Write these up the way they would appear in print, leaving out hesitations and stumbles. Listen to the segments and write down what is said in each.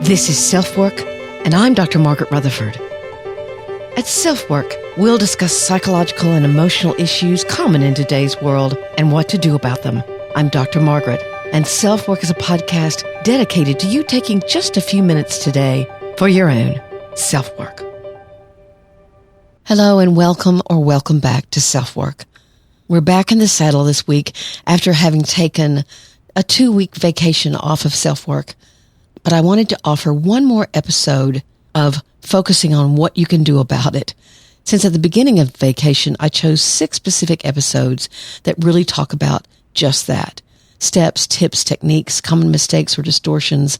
This is SelfWork, and I'm Dr. Margaret Rutherford. At SelfWork, we'll discuss psychological and emotional issues common in today's world and what to do about them. I'm Dr. Margaret, and SelfWork is a podcast dedicated to you taking just a few minutes today for your own self-work. Hello and welcome back to SelfWork. We're back in the saddle this week after having taken a 2-week vacation off of SelfWork. But I wanted to offer one more episode of focusing on what you can do about it. Since at the beginning of vacation, I chose 6 specific episodes that really talk about just that. Steps, tips, techniques, common mistakes or distortions,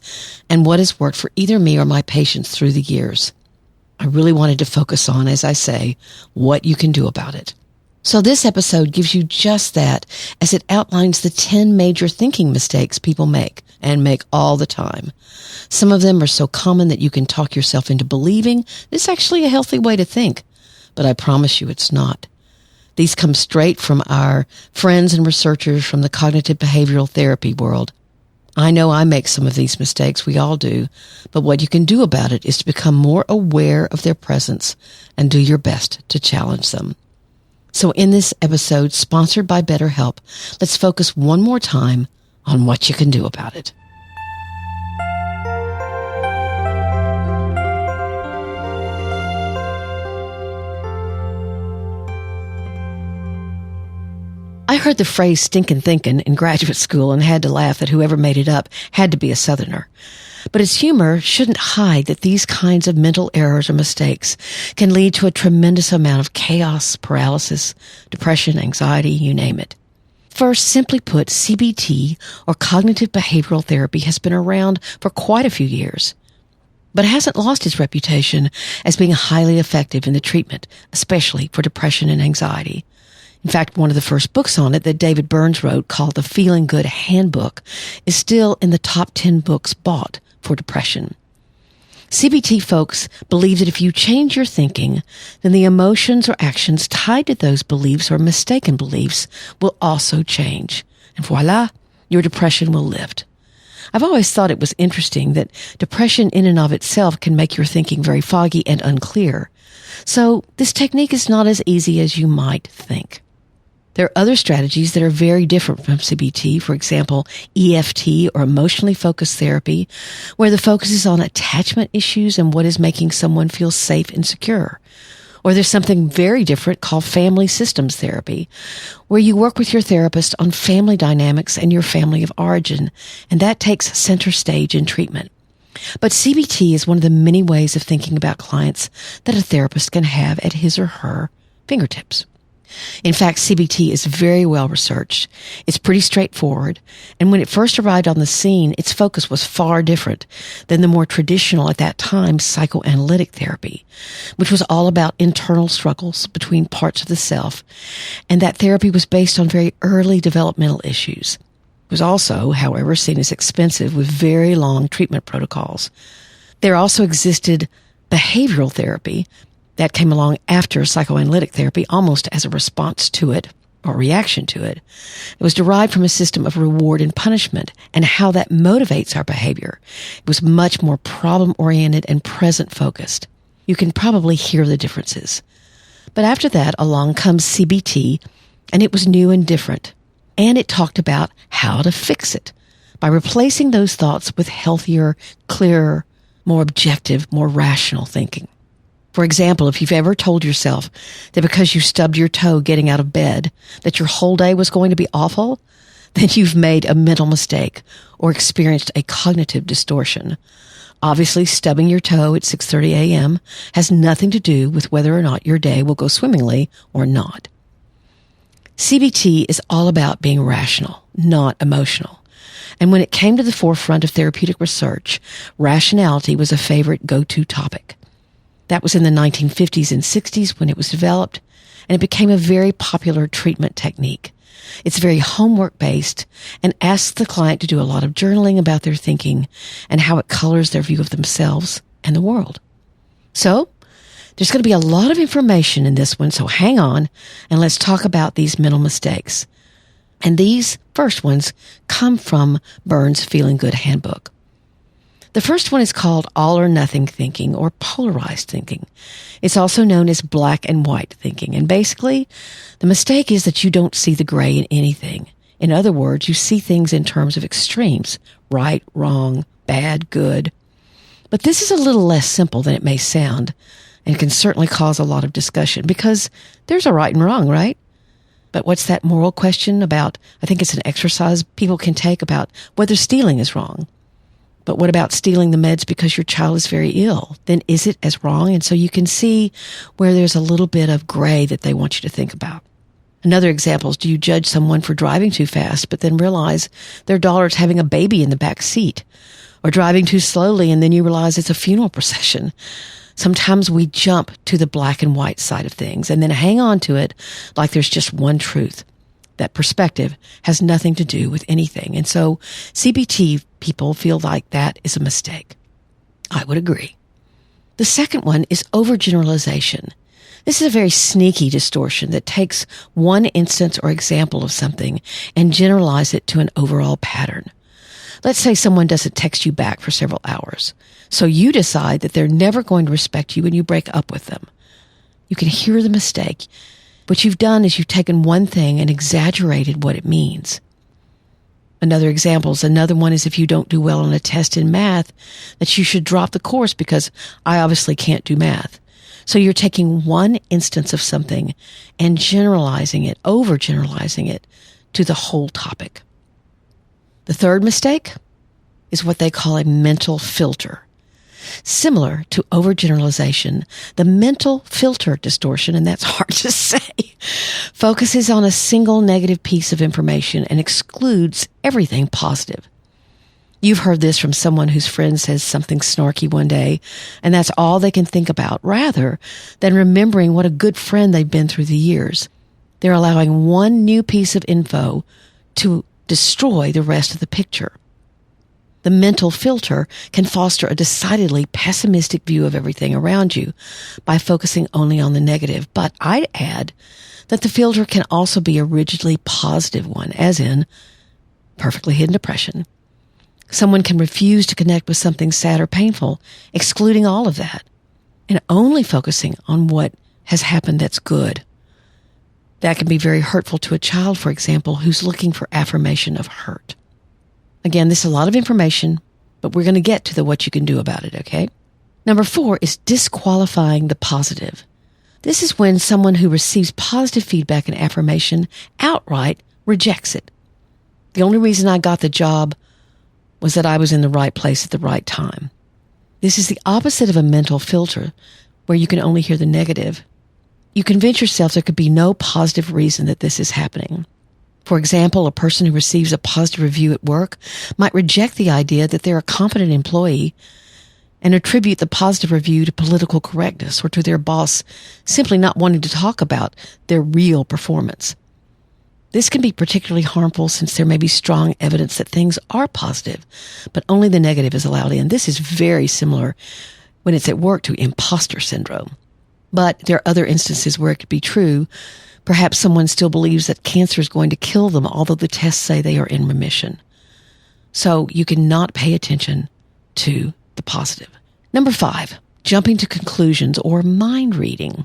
and what has worked for either me or my patients through the years. I really wanted to focus on, as I say, what you can do about it. So this episode gives you just that, as it outlines the 10 major thinking mistakes people make, and make all the time. Some of them are so common that you can talk yourself into believing this is actually a healthy way to think, but I promise you it's not. These come straight from our friends and researchers from the cognitive behavioral therapy world. I know I make some of these mistakes, we all do, but what you can do about it is to become more aware of their presence and do your best to challenge them. So in this episode, sponsored by BetterHelp, let's focus one more time on what you can do about it. I heard the phrase stinkin thinkin in graduate school and had to laugh that whoever made it up had to be a Southerner. But its humor shouldn't hide that these kinds of mental errors or mistakes can lead to a tremendous amount of chaos, paralysis, depression, anxiety, you name it. First, simply put, CBT, or cognitive behavioral therapy, has been around for quite a few years, but it hasn't lost its reputation as being highly effective in the treatment, especially for depression and anxiety. In fact, one of the first books on it that David Burns wrote, called The Feeling Good Handbook, is still in the top 10 books bought for depression. CBT folks believe that if you change your thinking, then the emotions or actions tied to those beliefs or mistaken beliefs will also change. And voila, your depression will lift. I've always thought it was interesting that depression in and of itself can make your thinking very foggy and unclear. So this technique is not as easy as you might think. There are other strategies that are very different from CBT, for example, EFT or emotionally focused therapy, where the focus is on attachment issues and what is making someone feel safe and secure. Or there's something very different called family systems therapy, where you work with your therapist on family dynamics and your family of origin, and that takes center stage in treatment. But CBT is one of the many ways of thinking about clients that a therapist can have at his or her fingertips. In fact, CBT is very well researched. It's pretty straightforward. And when it first arrived on the scene, its focus was far different than the more traditional at that time psychoanalytic therapy, which was all about internal struggles between parts of the self. And that therapy was based on very early developmental issues. It was also, however, seen as expensive with very long treatment protocols. There also existed behavioral therapy that came along after psychoanalytic therapy, almost as a response to it or reaction to it. It was derived from a system of reward and punishment and how that motivates our behavior. It was much more problem-oriented and present-focused. You can probably hear the differences. But after that, along comes CBT, and it was new and different. And it talked about how to fix it by replacing those thoughts with healthier, clearer, more objective, more rational thinking. For example, if you've ever told yourself that because you stubbed your toe getting out of bed, that your whole day was going to be awful, then you've made a mental mistake or experienced a cognitive distortion. Obviously, stubbing your toe at 6:30 a.m. has nothing to do with whether or not your day will go swimmingly or not. CBT is all about being rational, not emotional. And when it came to the forefront of therapeutic research, rationality was a favorite go-to topic. That was in the 1950s and 60s when it was developed, and it became a very popular treatment technique. It's very homework-based and asks the client to do a lot of journaling about their thinking and how it colors their view of themselves and the world. So, there's going to be a lot of information in this one, so hang on and let's talk about these mental mistakes. And these first ones come from Burns' Feeling Good Handbook. The first one is called all or nothing thinking or polarized thinking. It's also known as black and white thinking. And basically, the mistake is that you don't see the gray in anything. In other words, you see things in terms of extremes, right, wrong, bad, good. But this is a little less simple than it may sound and can certainly cause a lot of discussion because there's a right and wrong, right? But what's that moral question about? I think it's an exercise people can take about whether stealing is wrong. But what about stealing the meds because your child is very ill? Then is it as wrong? And so you can see where there's a little bit of gray that they want you to think about. Another example is, do you judge someone for driving too fast, but then realize their daughter's having a baby in the back seat? Or driving too slowly and then you realize it's a funeral procession? Sometimes we jump to the black and white side of things and then hang on to it like there's just one truth. That perspective has nothing to do with anything. And so CBT people feel like that is a mistake. I would agree. The second one is overgeneralization. This is a very sneaky distortion that takes one instance or example of something and generalize it to an overall pattern. Let's say someone doesn't text you back for several hours. So you decide that they're never going to respect you when you break up with them. You can hear the mistake. What you've done is you've taken one thing and exaggerated what it means. Another one is if you don't do well on a test in math, that you should drop the course because I obviously can't do math. So you're taking one instance of something and overgeneralizing it to the whole topic. The third mistake is what they call a mental filter. Similar to overgeneralization, the mental filter distortion, and that's hard to say, focuses on a single negative piece of information and excludes everything positive. You've heard this from someone whose friend says something snarky one day, and that's all they can think about, rather than remembering what a good friend they've been through the years. They're allowing one new piece of info to destroy the rest of the picture. The mental filter can foster a decidedly pessimistic view of everything around you by focusing only on the negative. But I'd add that the filter can also be a rigidly positive one, as in perfectly hidden depression. Someone can refuse to connect with something sad or painful, excluding all of that, and only focusing on what has happened that's good. That can be very hurtful to a child, for example, who's looking for affirmation of hurt. Again, this is a lot of information, but we're going to get to the what you can do about it, okay? Number 4 is disqualifying the positive. This is when someone who receives positive feedback and affirmation outright rejects it. The only reason I got the job was that I was in the right place at the right time. This is the opposite of a mental filter where you can only hear the negative. You convince yourself there could be no positive reason that this is happening. For example, a person who receives a positive review at work might reject the idea that they're a competent employee and attribute the positive review to political correctness or to their boss simply not wanting to talk about their real performance. This can be particularly harmful since there may be strong evidence that things are positive, but only the negative is allowed in. This is very similar when it's at work to imposter syndrome. But there are other instances where it could be true. Perhaps someone still believes that cancer is going to kill them, although the tests say they are in remission. So you cannot pay attention to the positive. Number 5, jumping to conclusions or mind reading.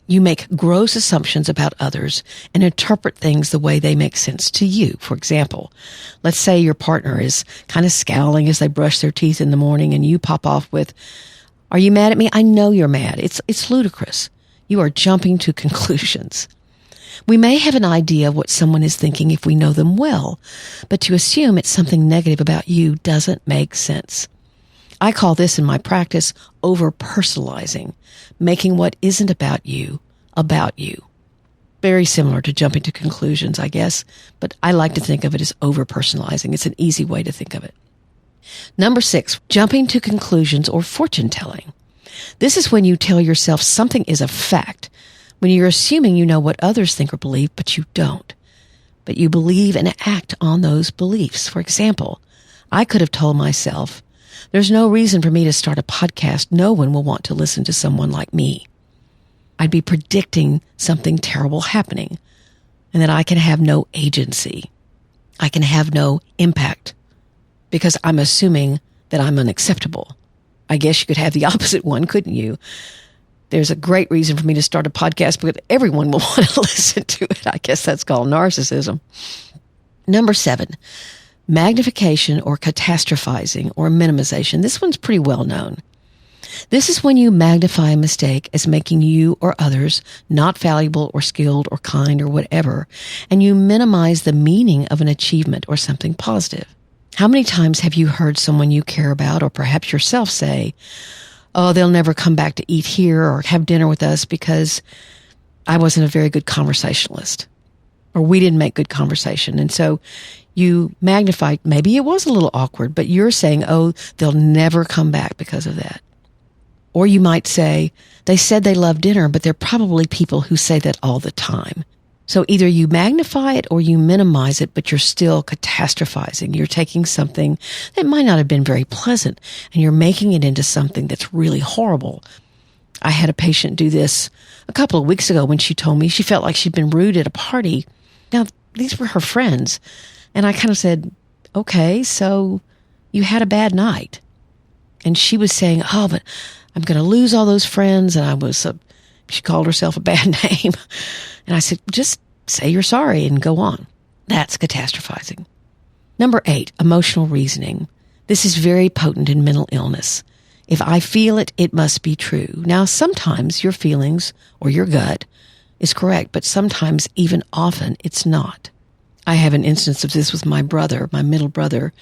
You make gross assumptions about others and interpret things the way they make sense to you. For example, let's say your partner is kind of scowling as they brush their teeth in the morning and you pop off with, "Are you mad at me? I know you're mad." It's ludicrous. You are jumping to conclusions. We may have an idea of what someone is thinking if we know them well, but to assume it's something negative about you doesn't make sense. I call this in my practice over-personalizing, making what isn't about you. Very similar to jumping to conclusions, I guess, but I like to think of it as over-personalizing. It's an easy way to think of it. Number 6, jumping to conclusions or fortune telling. This is when you tell yourself something is a fact, when you're assuming you know what others think or believe, but you don't. But you believe and act on those beliefs. For example, I could have told myself, there's no reason for me to start a podcast. No one will want to listen to someone like me. I'd be predicting something terrible happening and that I can have no agency. I can have no impact because I'm assuming that I'm unacceptable. I guess you could have the opposite one, couldn't you? There's a great reason for me to start a podcast because everyone will want to listen to it. I guess that's called narcissism. Number 7, magnification or catastrophizing or minimization. This one's pretty well known. This is when you magnify a mistake as making you or others not valuable or skilled or kind or whatever, and you minimize the meaning of an achievement or something positive. How many times have you heard someone you care about or perhaps yourself say, "Oh, they'll never come back to eat here or have dinner with us because I wasn't a very good conversationalist," or "we didn't make good conversation." And so you magnify, maybe it was a little awkward, but you're saying, "Oh, they'll never come back because of that." Or you might say, "They said they love dinner, but they're probably people who say that all the time." So either you magnify it or you minimize it, but you're still catastrophizing. You're taking something that might not have been very pleasant and you're making it into something that's really horrible. I had a patient do this a couple of weeks ago when she told me she felt like she'd been rude at a party. Now, these were her friends. And I kind of said, "Okay, so you had a bad night." And she was saying, "Oh, but I'm going to lose all those friends." And she called herself a bad name. And I said, "Just say you're sorry and go on." That's catastrophizing. Number 8, emotional reasoning. This is very potent in mental illness. If I feel it, it must be true. Now, sometimes your feelings or your gut is correct, but sometimes, even often, it's not. I have an instance of this with my brother, my middle brother.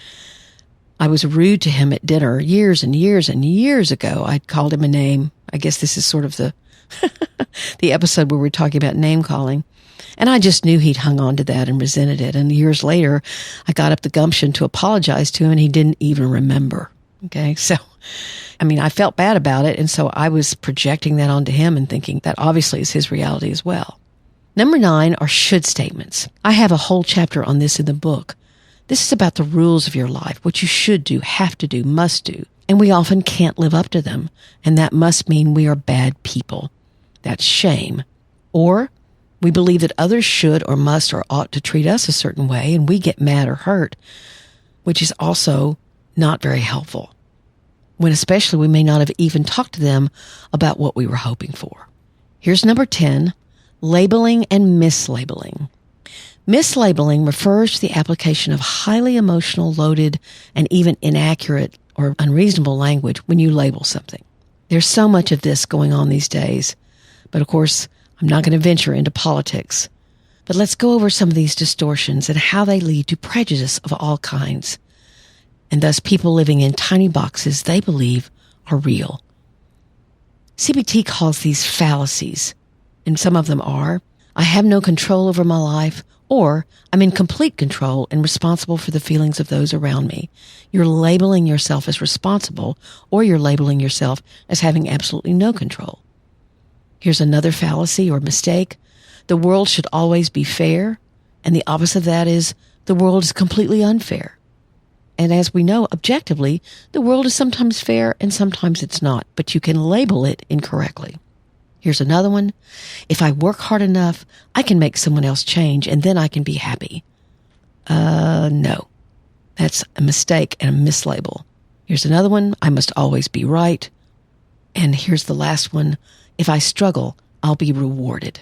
I was rude to him at dinner years and years and years ago. I'd called him a name. I guess this is sort of the the episode where we're talking about name calling. And I just knew he'd hung on to that and resented it. And years later, I got up the gumption to apologize to him and he didn't even remember. Okay. So, I felt bad about it. And so I was projecting that onto him and thinking that obviously is his reality as well. Number 9 are should statements. I have a whole chapter on this in the book. This is about the rules of your life, what you should do, have to do, must do. And we often can't live up to them. And that must mean we are bad people. That's shame. Or we believe that others should or must or ought to treat us a certain way and we get mad or hurt, which is also not very helpful. When especially we may not have even talked to them about what we were hoping for. Here's number 10, labeling and mislabeling. Mislabeling refers to the application of highly emotional, loaded, and even inaccurate or unreasonable language when you label something. There's so much of this going on these days. But of course, I'm not going to venture into politics. But let's go over some of these distortions and how they lead to prejudice of all kinds. And thus people living in tiny boxes they believe are real. CBT calls these fallacies. And some of them are, I have no control over my life, or I'm in complete control and responsible for the feelings of those around me. You're labeling yourself as responsible, or you're labeling yourself as having absolutely no control. Here's another fallacy or mistake. The world should always be fair, and the opposite of that is the world is completely unfair. And as we know, objectively, the world is sometimes fair and sometimes it's not, but you can label it incorrectly. Here's another one. If I work hard enough, I can make someone else change and then I can be happy. No. That's a mistake and a mislabel. Here's another one. I must always be right. And here's the last one. If I struggle, I'll be rewarded.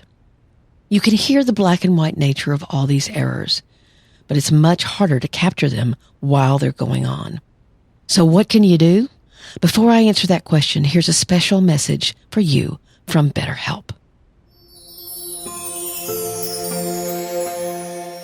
You can hear the black and white nature of all these errors, but it's much harder to capture them while they're going on. So what can you do? Before I answer that question, here's a special message for you from BetterHelp.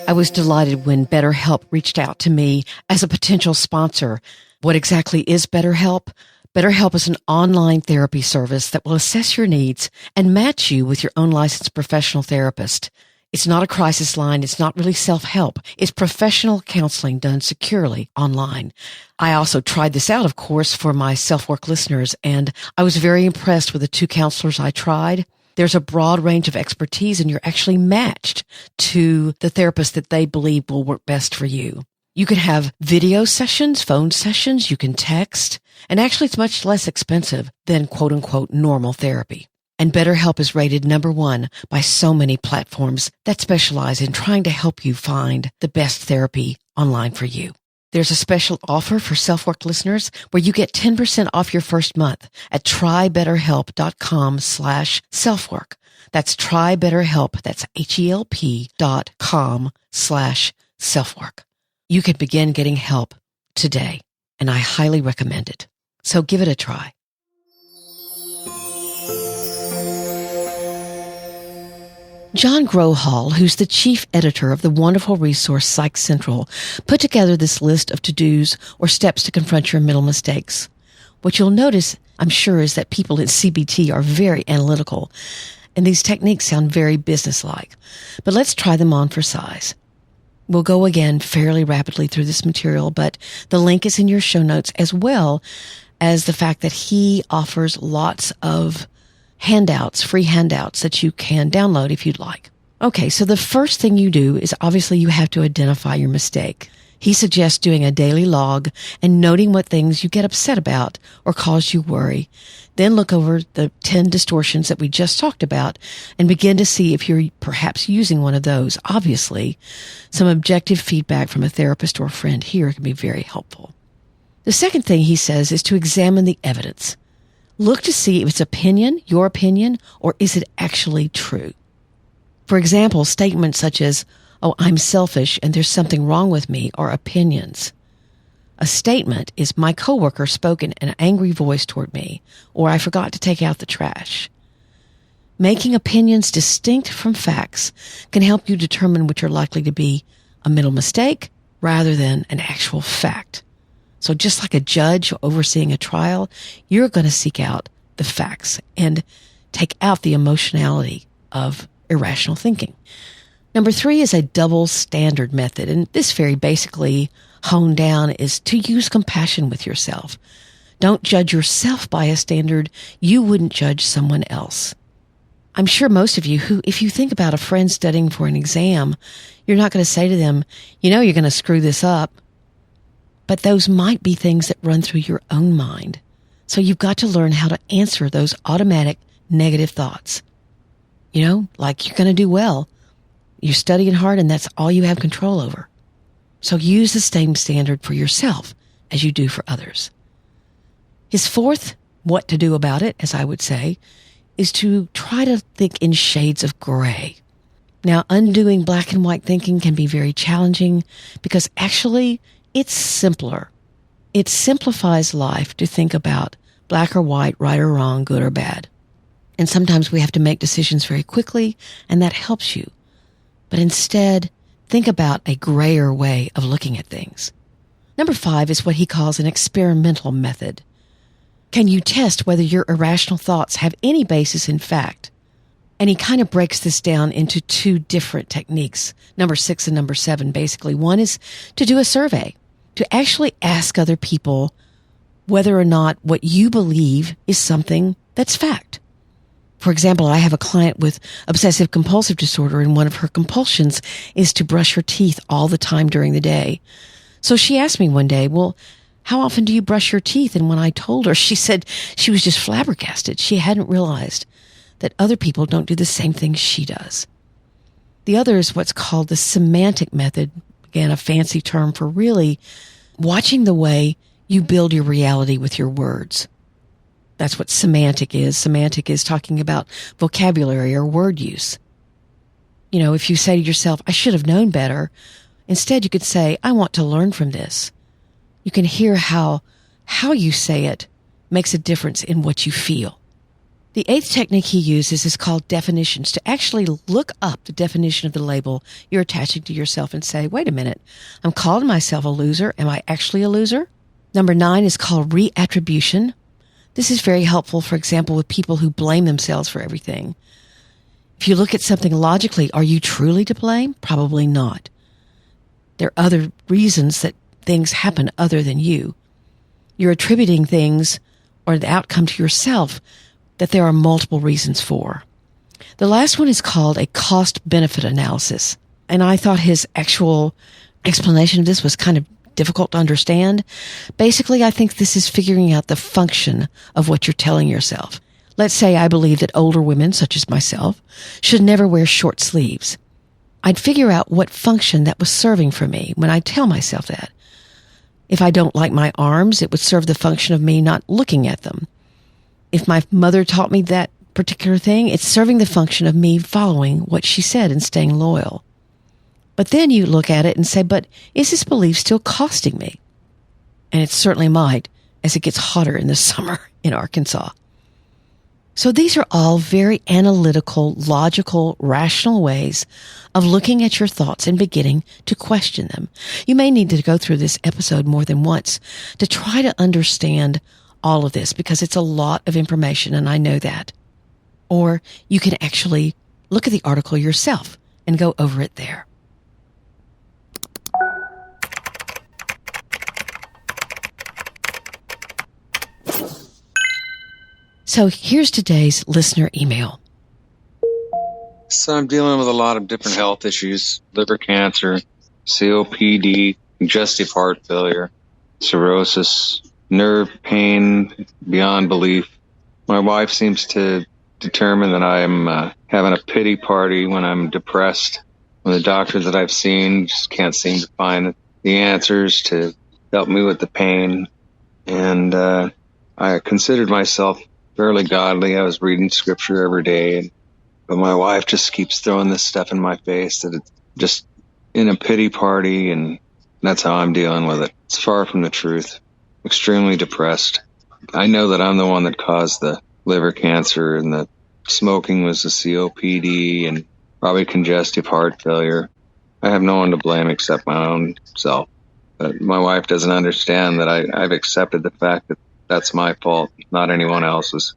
I was delighted when BetterHelp reached out to me as a potential sponsor. What exactly is BetterHelp? BetterHelp is an online therapy service that will assess your needs and match you with your own licensed professional therapist. It's not a crisis line. It's not really self-help. It's professional counseling done securely online. I also tried this out, of course, for my SelfWork listeners, and I was very impressed with the 2 counselors I tried. There's a broad range of expertise, and you're actually matched to the therapist that they believe will work best for you. You can have video sessions, phone sessions, you can text, and actually it's much less expensive than quote-unquote normal therapy. And BetterHelp is rated number 1 by so many platforms that specialize in trying to help you find the best therapy online for you. There's a special offer for SelfWork listeners where you get 10% off your first month at trybetterhelp.com/selfwork. That's trybetterhelp. That's HELP.com/selfwork. You can begin getting help today, and I highly recommend it. So give it a try. John Grohall, who's the chief editor of the wonderful resource Psych Central, put together this list of to-dos or steps to confront your mental mistakes. What you'll notice, I'm sure, is that people in CBT are very analytical, and these techniques sound very businesslike. But let's try them on for size. We'll go again fairly rapidly through this material, but the link is in your show notes, as well as the fact that he offers lots of handouts, free handouts that you can download if you'd like. Okay, so the first thing you do is obviously you have to identify your mistake. He suggests doing a daily log and noting what things you get upset about or cause you worry. Then look over the 10 distortions that we just talked about and begin to see if you're perhaps using one of those. Obviously, some objective feedback from a therapist or a friend here can be very helpful. The second thing he says is to examine the evidence. Look to see if it's your opinion, or is it actually true? For example, statements such as, "Oh, I'm selfish and there's something wrong with me," are opinions. A statement is, "My coworker spoke in an angry voice toward me," or "I forgot to take out the trash." Making opinions distinct from facts can help you determine which are likely to be a mental mistake rather than an actual fact. So just like a judge overseeing a trial, you're going to seek out the facts and take out the emotionality of irrational thinking. Number 3 is a double standard method, and this very basically honed down is to use compassion with yourself. Don't judge yourself by a standard you wouldn't judge someone else. I'm sure most of you who, if you think about a friend studying for an exam, you're not going to say to them, "You know you're going to screw this up." But those might be things that run through your own mind. So you've got to learn how to answer those automatic negative thoughts. Like you're going to do well. You're studying hard and that's all you have control over. So use the same standard for yourself as you do for others. His fourth, what to do about it, as I would say, is to try to think in shades of gray. Now, undoing black and white thinking can be very challenging because actually it's simpler. It simplifies life to think about black or white, right or wrong, good or bad. And sometimes we have to make decisions very quickly, and that helps you. But instead, think about a grayer way of looking at things. Number 5 is what he calls an experimental method. Can you test whether your irrational thoughts have any basis in fact? And he kind of breaks this down into 2 different techniques, number 6 and number 7, basically. One is to do a survey, to actually ask other people whether or not what you believe is something that's fact. For example, I have a client with obsessive compulsive disorder, and one of her compulsions is to brush her teeth all the time during the day. So she asked me one day, "Well, how often do you brush your teeth?" And when I told her, she said she was just flabbergasted. She hadn't realized that other people don't do the same thing she does. The other is what's called the semantic method, again, a fancy term for really watching the way you build your reality with your words. That's what semantic is. Semantic is talking about vocabulary or word use. If you say to yourself, "I should have known better," instead you could say, "I want to learn from this." You can hear how you say it makes a difference in what you feel. The 8th technique he uses is called definitions, to actually look up the definition of the label you're attaching to yourself and say, "Wait a minute, I'm calling myself a loser. Am I actually a loser?" Number 9 is called reattribution. This is very helpful, for example, with people who blame themselves for everything. If you look at something logically, are you truly to blame? Probably not. There are other reasons that things happen other than you. You're attributing things or the outcome to yourself that there are multiple reasons for. The last one is called a cost-benefit analysis. And I thought his actual explanation of this was kind of difficult to understand. Basically, I think this is figuring out the function of what you're telling yourself. Let's say I believe that older women, such as myself, should never wear short sleeves. I'd figure out what function that was serving for me when I tell myself that. If I don't like my arms, it would serve the function of me not looking at them. If my mother taught me that particular thing, it's serving the function of me following what she said and staying loyal. But then you look at it and say, but is this belief still costing me? And it certainly might, as it gets hotter in the summer in Arkansas. So these are all very analytical, logical, rational ways of looking at your thoughts and beginning to question them. You may need to go through this episode more than once to try to understand all of this, because it's a lot of information, and I know that. Or you can actually look at the article yourself and go over it there. So here's today's listener email. So I'm dealing with a lot of different health issues: liver cancer, COPD, congestive heart failure, cirrhosis, nerve pain beyond belief. My wife seems to determine that I'm having a pity party when I'm depressed. When the doctors that I've seen just can't seem to find the answers to help me with the pain. And I considered myself fairly godly. I was reading scripture every day, but my wife just keeps throwing this stuff in my face that it's just in a pity party, and that's how I'm dealing with it. It's far from the truth. Extremely depressed. I know that I'm the one that caused the liver cancer, and the smoking was the COPD and probably congestive heart failure. I have no one to blame except my own self. But my wife doesn't understand that I've accepted the fact that that's my fault, not anyone else's.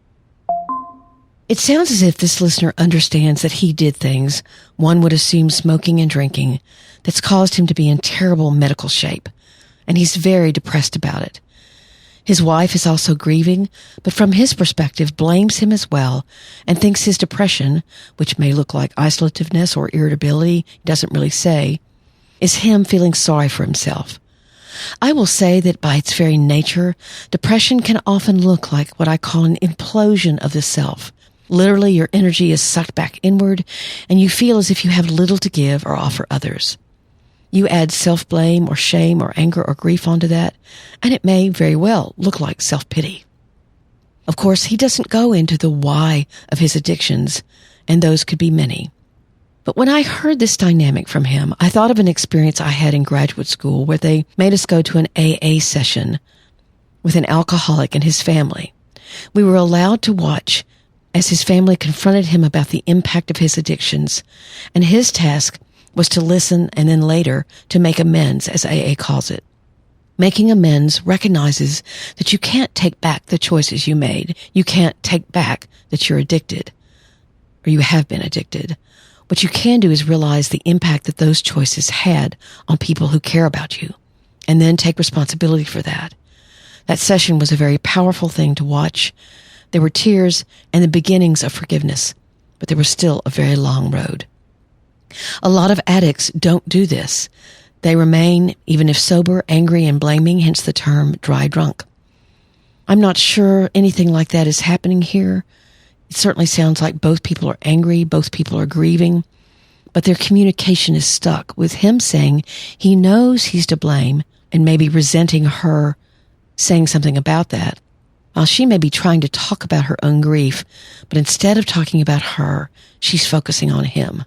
It sounds as if this listener understands that he did things, one would assume smoking and drinking, that's caused him to be in terrible medical shape, and he's very depressed about it. His wife is also grieving, but from his perspective blames him as well, and thinks his depression, which may look like isolativeness or irritability, he doesn't really say, is him feeling sorry for himself. I will say that by its very nature, depression can often look like what I call an implosion of the self. Literally, your energy is sucked back inward, and you feel as if you have little to give or offer others. You add self-blame or shame or anger or grief onto that, and it may very well look like self-pity. Of course, he doesn't go into the why of his addictions, and those could be many. But when I heard this dynamic from him, I thought of an experience I had in graduate school where they made us go to an AA session with an alcoholic and his family. We were allowed to watch as his family confronted him about the impact of his addictions, and his task was to listen and then later to make amends, as AA calls it. Making amends recognizes that you can't take back the choices you made. You can't take back that you're addicted, or you have been addicted. What you can do is realize the impact that those choices had on people who care about you, and then take responsibility for that. That session was a very powerful thing to watch. There were tears and the beginnings of forgiveness, but there was still a very long road. A lot of addicts don't do this. They remain, even if sober, angry and blaming, hence the term dry drunk. I'm not sure anything like that is happening here. It certainly sounds like both people are angry, both people are grieving, but their communication is stuck with him saying he knows he's to blame and maybe resenting her saying something about that, while she may be trying to talk about her own grief, but instead of talking about her, she's focusing on him.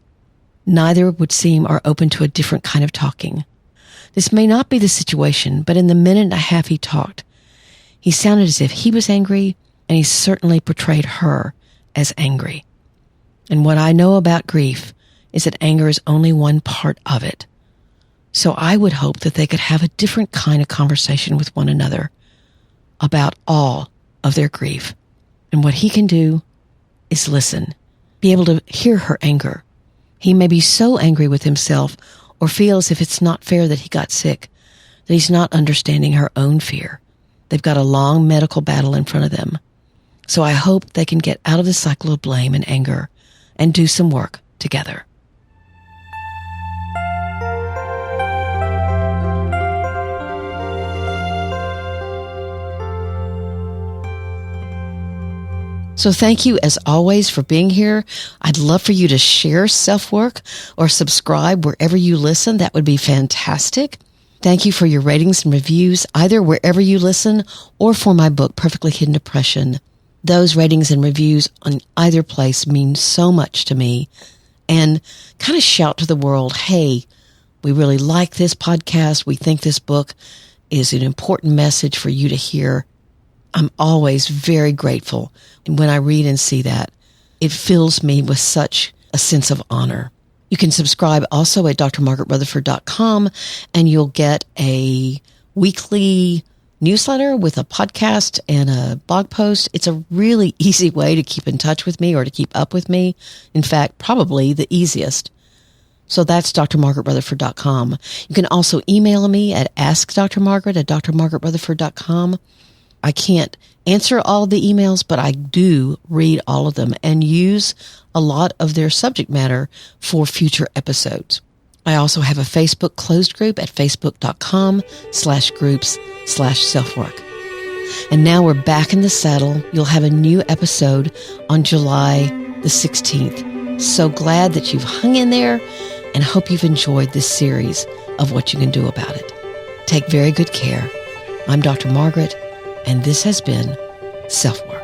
Neither would seem are open to a different kind of talking. This may not be the situation, but in the minute and a half he talked, he sounded as if he was angry, and he certainly portrayed her as angry. And what I know about grief is that anger is only one part of it. So I would hope that they could have a different kind of conversation with one another about all of their grief. And what he can do is listen, be able to hear her anger. He may be so angry with himself or feel as if it's not fair that he got sick, that he's not understanding her own fear. They've got a long medical battle in front of them. So I hope they can get out of the cycle of blame and anger and do some work together. So thank you, as always, for being here. I'd love for you to share SelfWork or subscribe wherever you listen. That would be fantastic. Thank you for your ratings and reviews, either wherever you listen or for my book, Perfectly Hidden Depression. Those ratings and reviews on either place mean so much to me and kind of shout to the world, hey, we really like this podcast. We think this book is an important message for you to hear. I'm always very grateful. And when I read and see that, it fills me with such a sense of honor. You can subscribe also at drmargaretrutherford.com, and you'll get a weekly newsletter with a podcast and a blog post. It's a really easy way to keep in touch with me or to keep up with me. In fact, probably the easiest. So that's drmargaretrutherford.com. You can also email me at askdrmargaret@drmargaretrutherford.com. I can't answer all the emails, but I do read all of them and use a lot of their subject matter for future episodes. I also have a Facebook closed group at facebook.com/groups/selfwork. And now we're back in the saddle. You'll have a new episode on July the 16th. So glad that you've hung in there and hope you've enjoyed this series of what you can do about it. Take very good care. I'm Dr. Margaret, and this has been SelfWork.